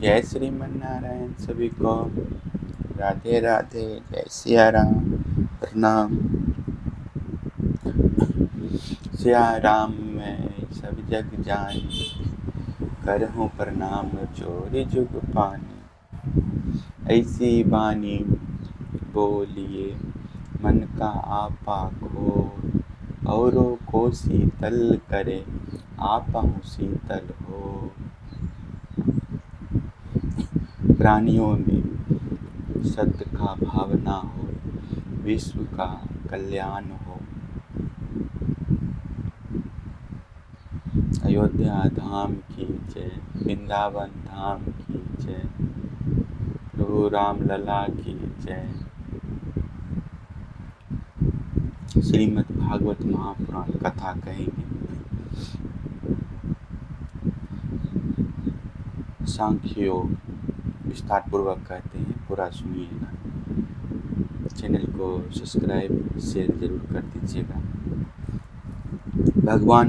जय श्रीमन नारायण सभी को। राधे राधे। जय सिया राम। प्रणाम। सिया राम मैं सब जग जानी, करहूँ प्रणाम जोरि जुग पानी। ऐसी बानी बोलिए मन का आपा खोर, औरों को शीतल करे आपहु शीतल हो। प्राणियों में सत्य का भावना हो, विश्व का कल्याण हो। अयोध्या धाम की जय, वृंदावन धाम की जय, प्रभु राम लला की जय। श्रीमद् भागवत महापुराण कथा कहेंगे। सांख्य योग विस्तार पूर्वक कहते हैं, पूरा सुनिएगा। चैनल को सब्सक्राइब शेयर जरूर कर दीजिएगा। भगवान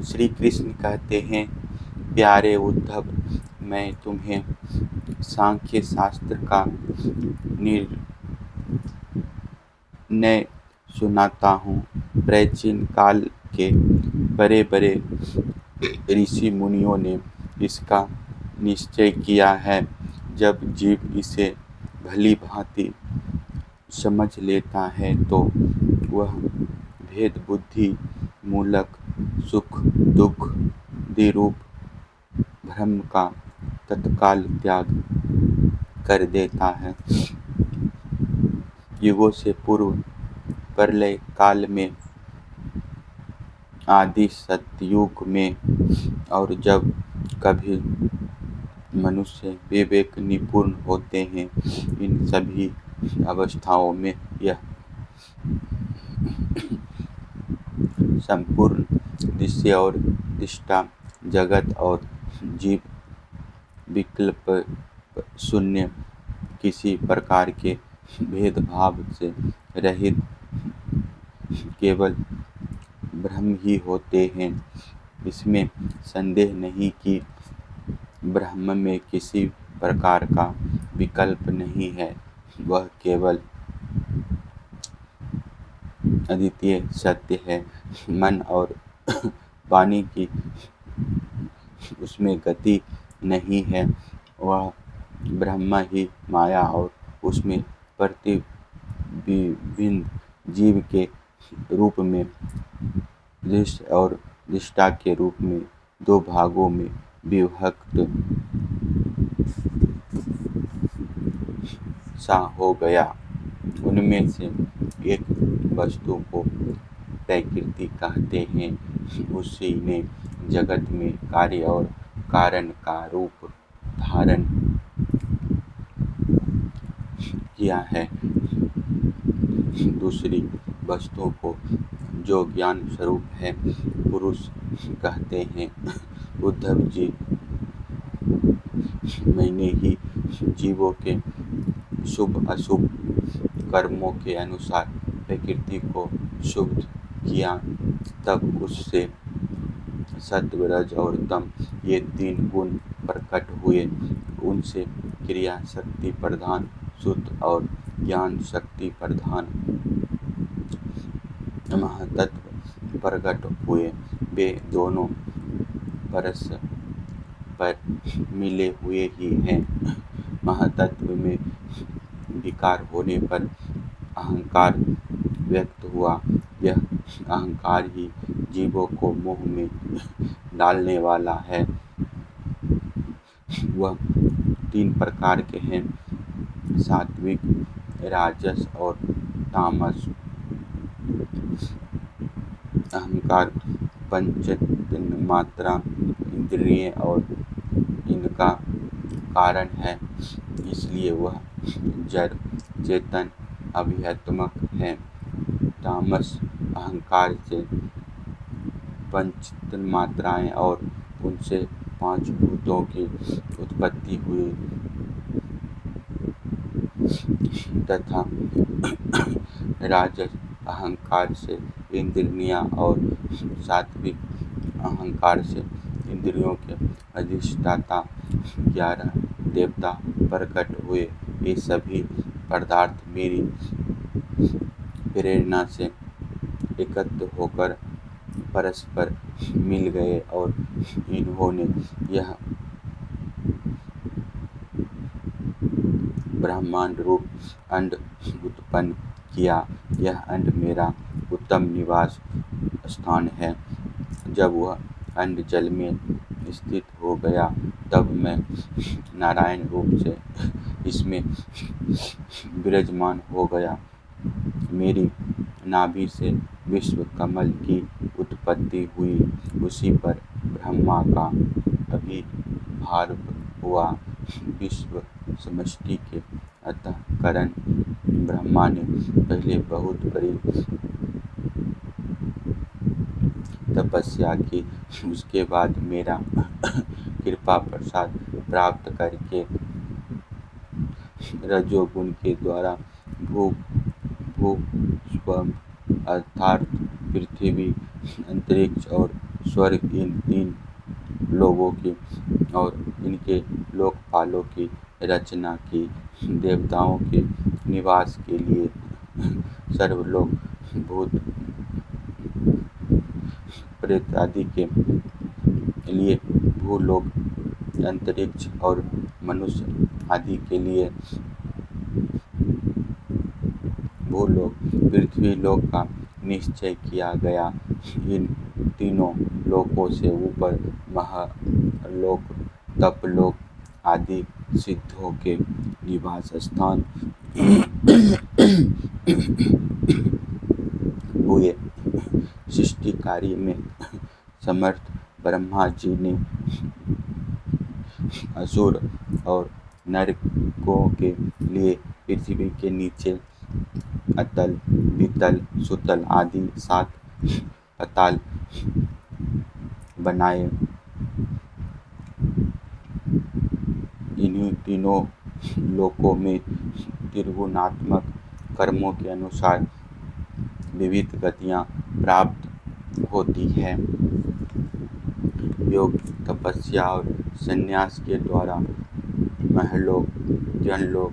श्री कृष्ण कहते हैं, प्यारे उद्धव, मैं तुम्हें सांख्य शास्त्र का निर्णय सुनाता हूँ। प्राचीन काल के बड़े बड़े ऋषि मुनियों ने इसका निश्चय किया है। जब जीव इसे भली भांति समझ लेता है तो वह भेद बुद्धि मूलक सुख दुख द्विरूप भ्रम का तत्काल त्याग कर देता है। युगों से पूर्व प्रलय काल में, आदि सतयुग में, और जब कभी मनुष्य विवेक निपुण होते हैं, इन सभी अवस्थाओं में यह संपूर्ण दृश्य और दृष्टा जगत और जीव विकल्प शून्य, किसी प्रकार के भेदभाव से रहित केवल ब्रह्म ही होते हैं। इसमें संदेह नहीं कि ब्रह्म में किसी प्रकार का विकल्प नहीं है। वह केवल अद्वितीय सत्य है। मन और वाणी की उसमें गति नहीं है। वह ब्रह्म ही माया और उसमें प्रतिबिंब जीव के रूप में, दृश्य और दृष्टा के रूप में दो भागों में विभक्त सा हो गया। उनमें से एक वस्तु को प्रकृति कहते हैं। उसी ने जगत में कार्य और कारण का रूप धारण किया है। दूसरी वस्तु को, जो ज्ञान स्वरूप है, पुरुष कहते हैं। उद्धव जी, मैंने ही जीवों के शुभ अशुभ कर्मों के अनुसार प्रकृति को शुद्ध किया। तब उससे सत्व रज और तम ये तीन गुण प्रकट हुए। उनसे क्रिया शक्ति प्रधान शुद्ध और ज्ञान शक्ति प्रधान महातत्व प्रकट हुए। वे दोनों परस्पर मिले हुए ही हैं। महातत्व में विकार होने पर अहंकार व्यक्त हुआ। यह अहंकार ही जीवों को मोह में डालने वाला है। वह तीन प्रकार के हैं, सात्विक, राजस और तामस। अहंकार पंच तन्मात्रा इंद्रिय और इनका कारण है, इसलिए वह जड़ चेतन अभियात्मक है। तामस अहंकार से पंच तन्मात्राएं और उनसे पांच भूतों की उत्पत्ति हुई तथा राजस अहंकार से इंद्रियां और सात्विक अहंकार से इंद्रियों के अधिष्ठाता 11 देवता प्रकट हुए। ये सभी पदार्थ मेरी प्रेरणा से एकत्र होकर परस्पर मिल गए और इन्होंने यह ब्रह्मांड रूप अंड उत्पन्न किया। यह अंड मेरा उत्तम निवास स्थान है। जब वह अंड जल में स्थित हो गया तब मैं नारायण रूप से इसमें विराजमान हो गया। मेरी नाभि से विश्व कमल की उत्पत्ति हुई। उसी पर ब्रह्मा का आविर्भाव हुआ। विश्व समष्टि के अंतःकरण ब्रह्मा ने पहले बहुत बड़ी तपस्या की। उसके बाद मेरा कृपा प्रसाद प्राप्त करके रजोगुण के द्वारा भू स्व अर्थात पृथ्वी, अंतरिक्ष और स्वर्ग, इन 3 लोगों की और इनके लोकपालों की रचना की। देवताओं के निवास के लिए सर्वलोक, भूत प्रेत आदि के लिए भूलोक, अंतरिक्ष और मनुष्य आदि के लिए भूलोक, पृथ्वी लोक का निश्चय किया गया। इन तीनों लोकों से ऊपर महलोक, तपलोक आदि सिद्धों के निवास स्थान हुए। सृष्टि कार्य में समर्थ ब्रह्मा जी ने असुर और नरकों के लिए पृथ्वी के नीचे अतल, वितल, सुतल आदि 7 पाताल बनाए। इन्हीं तीनों लोकों में त्रिगुणात्मक कर्मों के अनुसार विविध गतियाँ प्राप्त होती हैं। योग, तपस्या और संन्यास के द्वारा महलोक, जनलोक,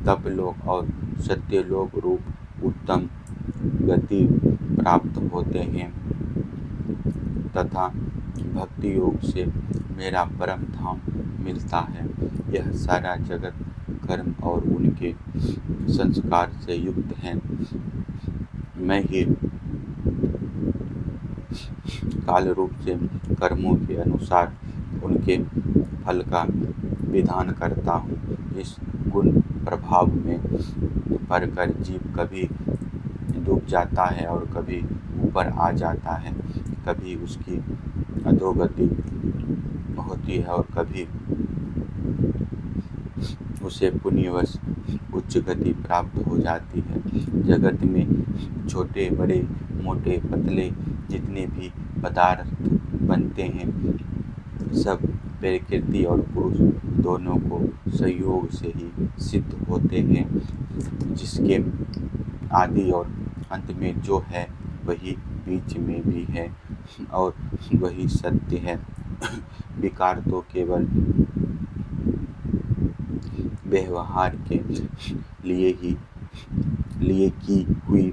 तपलोक और सत्यलोक रूप उत्तम गति प्राप्त होते हैं तथा भक्ति योग से मेरा परम धाम मिलता है। यह सारा जगत कर्म और उनके संस्कार से युक्त है। मैं ही काल रूप से कर्मों के अनुसार उनके फल का विधान करता हूँ। इस गुण प्रभाव में पड़कर जीव कभी डूब जाता है और कभी ऊपर आ जाता है। कभी उसकी अधोगति होती है और कभी उसे पुण्यवश उच्च गति प्राप्त हो जाती है। जगत में छोटे, बड़े, मोटे, पतले जितने भी पदार्थ बनते हैं सब प्रकृति और पुरुष दोनों को सहयोग से ही सिद्ध होते हैं। जिसके आदि और अंत में जो है वही बीच में भी है और वही सत्य है। विकार तो केवल व्यवहार के लिए की हुई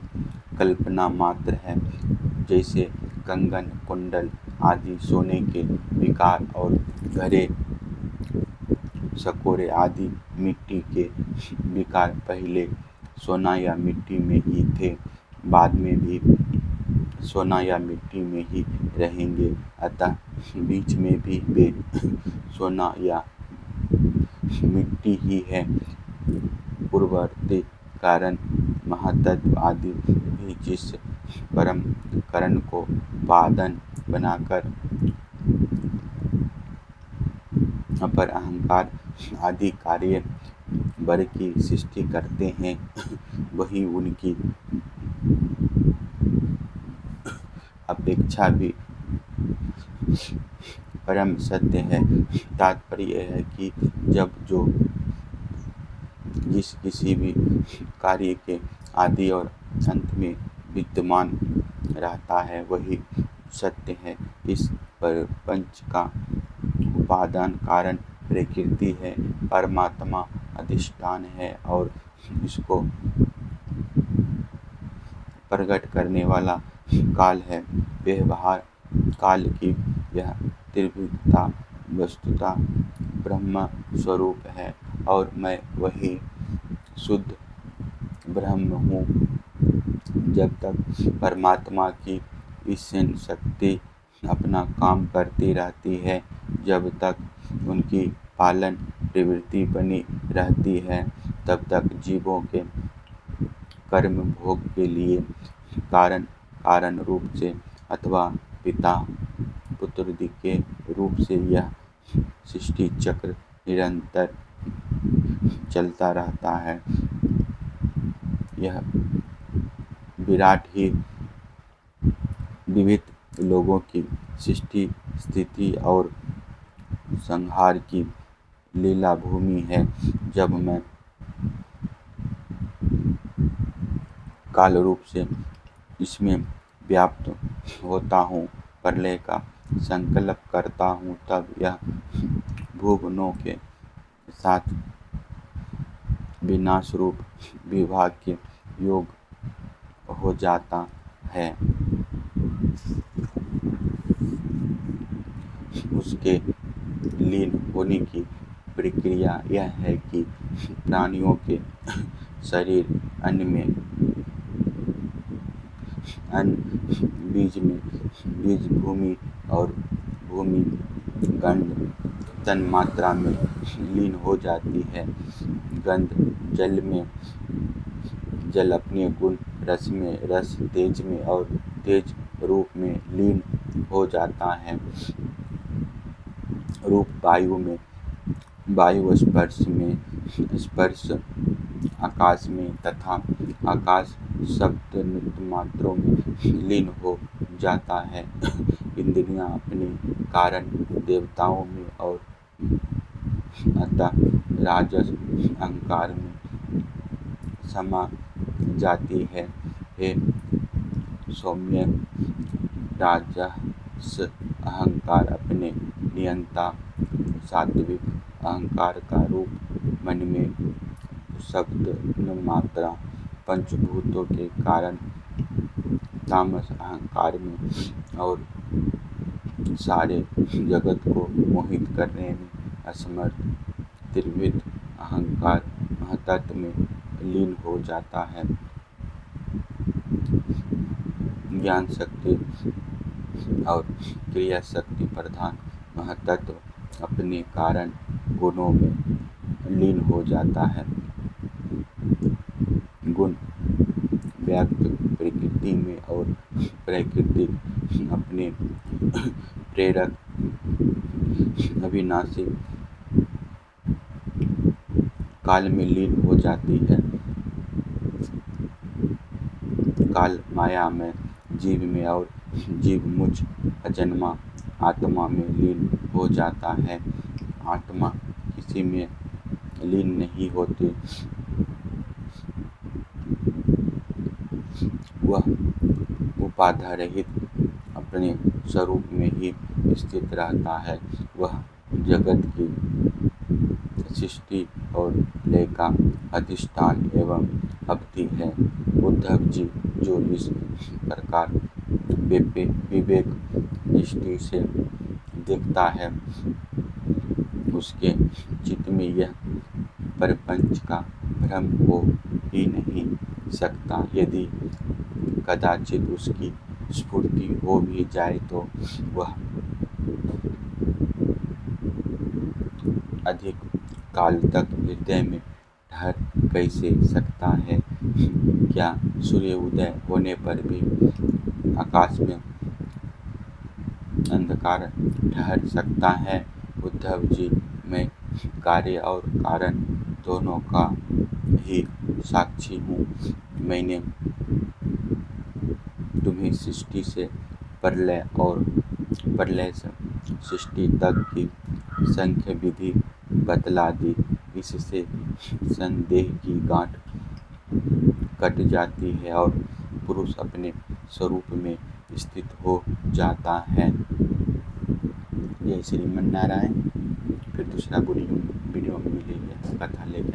कल्पना मात्र है। जैसे कंगन, कुंडल आदि सोने के विकार और घड़े, सकोरे आदि मिट्टी के विकार पहले सोना या मिट्टी में ही थे, बाद में भी सोना या मिट्टी में ही रहेंगे। अतः बीच में भी वे सोना या मिट्टी ही है। पूर्ववर्ती कारण महातत्व आदि भी जिस परम करण को उपादान बनाकर अपर अहंकार आदि कार्य वर की सृष्टि करते हैं, वही उनकी अपेक्षा भी परम सत्य है। तात्पर्य यह है कि जब जो जिस किसी भी कार्य के आदि और अंत में विद्यमान रहता है वही सत्य है। इस प्रपंच का उपादान कारण प्रकृति है, परमात्मा अधिष्ठान है और इसको प्रकट करने वाला काल है। व्यवहार काल की यह त्रिविधता वस्तुतः ब्रह्म स्वरूप है और मैं वही शुद्ध ब्रह्म हूँ। जब तक परमात्मा की ईशन शक्ति अपना काम करती रहती है, जब तक उनकी पालन प्रवृत्ति बनी रहती है, तब तक जीवों के कर्म भोग के लिए कारण रूप से अथवा पिता पुत्र के रूप से यह सृष्टि चक्र निरंतर चलता रहता है। यह विराट ही विविध लोगों की सृष्टि स्थिति और संहार की लीला भूमि है। जब मैं काल रूप से इसमें व्याप्त होता हूँ, प्रलय का संकल्प करता हूँ, तब यह भुवनों के साथ विनाश रूप विभाग के योग हो जाता है। उसके लीन होने की प्रक्रिया यह है कि प्राणियों के शरीर बीज भूमि और भूमि गंध तन्मात्रा में लीन हो जाती है। गंध जल में, जल अपने गुण रस में, रस तेज में और तेज रूप में लीन हो जाता है। रूप वायु में, वायु स्पर्श में, स्पर्श आकाश में तथा आकाश शब्द मात्रों में लीन हो जाता है। इंद्रियां अपने कारण देवताओं में और अतः राजस अहंकार में समा जाती है। हे सौम्य, राजस अहंकार अपने नियंता सात्विक अहंकार का रूप मन में शब्द मात्रा पंचभूतों के कारण तामस अहंकार में और सारे जगत को मोहित करने में असमर्थ त्रिविध अहंकार महतत्व में लीन हो जाता है। ज्ञान शक्ति और क्रिया शक्ति प्रधान महतत्व अपने कारण गुणों में लीन हो जाता है। गुण व्यक्त प्रकृति में और प्रकृति अपने प्रेरक अविनाशी काल में लीन हो जाती है। काल माया में, जीव में और जीव मुझ अजन्मा आत्मा में लीन हो जाता है। आत्मा किसी में लीन नहीं होती, वह उपाधि रहित अपने स्वरूप में ही स्थित रहता है। वह जगत की सृष्टि और लय का अधिष्ठान एवं अवधि है। उद्धव जी जो इस प्रकार विवेक दृष्टि से देखता है, उसके चित्त में यह प्रपंच का भ्रम हो ही नहीं सकता। यदि कदाचित उसकी स्फूर्ति हो भी जाए तो वह अधिक काल तक हृदय में ठहर कैसे सकता है? क्या सूर्य उदय होने पर भी आकाश में अंधकार ठहर सकता है? उद्धव जी, मैं कार्य और कारण दोनों का ही साक्षी हूँ। मैंने तुम्हें सृष्टि से प्रलय और प्रलय से सृष्टि तक की संख्या विधि बतला दी। इससे संदेह की गांठ कट जाती है और पुरुष अपने स्वरूप में स्थित हो जाता है। जय श्रीमन नारायण। फिर दूसरा वीडियो में मिलेंगे कथा लेके।